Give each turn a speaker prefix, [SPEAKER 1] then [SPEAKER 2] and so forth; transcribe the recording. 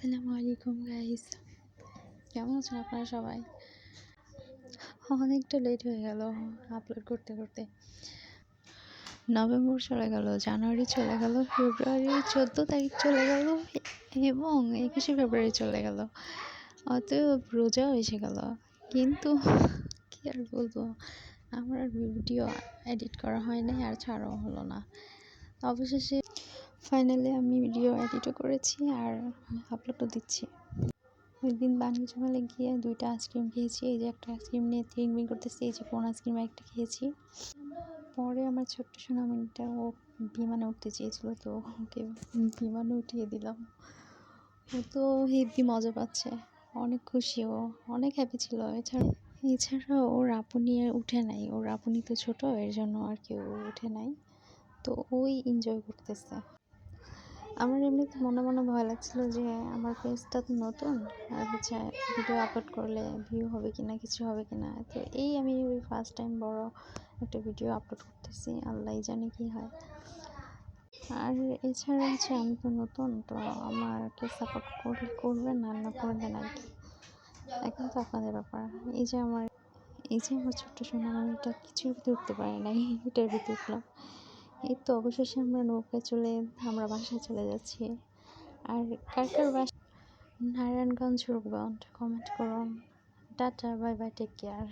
[SPEAKER 1] আসসালামু আলাইকুম গাইস, কেমন আছেন আপনারা সবাই? অনেকটা লেট হয়ে গেল আপলোড করতে করতে। নভেম্বর চলে গেল, জানুয়ারি চলে গেল, ফেব্রুয়ারি 14 তারিখ চলে গেল এবং 21শে ফেব্রুয়ারি চলে গেল। অতএব রোজাও এসে গেল, কিন্তু কি আর বলবো, আমার ভিডিও এডিট করা হয় নাই আর ছাড়াও হলো না। অবশেষে ফাইনালি আমি ভিডিও এডিটও করেছি আর আপলোডও দিচ্ছি। ওই দিন বাণিজ্য মেলায় গিয়ে 2টা আইসক্রিম খেয়েছি। এই যে একটা আইসক্রিম নিয়ে থিনমিন করতেছি, এই যে কোন আইসক্রিম একটা খেয়েছি। পরে আমার ছোট্ট সোনামণিটা ও বিমানে উঠতে চেয়েছিল, তো ওকে বিমানে উঠিয়ে দিলাম। ও তো হেব্বি মজা পাচ্ছে, অনেক খুশি, ও অনেক হ্যাপি ছিল। এছাড়া ওর আপু নিয়ে উঠে নাই, ওর আপনি তো ছোট, এর জন্য আর কেউ উঠে নাই, তো ওই এনজয় করতেছে। আমার এমনিতে মনে মনে ভয় লাগছিল যে আমার পেজটা তো নতুন, আর ভিডিও আপলোড করলে ভিউ হবে কিনা, কিছু হবে কিনা। তো আমি ওই ফার্স্ট টাইম বড় একটা ভিডিও আপলোড করতেছি, আল্লাহই জানে কি হয়। আর এছাড়া আমি তো নতুন, তো আমাকে সাপোর্ট করবেন আর না করবেন আর কি, এখন তো আপনাদের ব্যাপার। এই যে আমার ছোট্ট সোনামণিটা কিছুর ভিতরে উঠতে পারে নাই, এটার ভিতরে উঠলাম। এই তো অবশেষে আমরা নৌকায় চলে আমরা বাসায় চলে যাচ্ছি। আর কার কার বাসা নারায়ণগঞ্জ, রূপগঞ্জ, কমেন্ট করুন। Tata, bye bye, take care.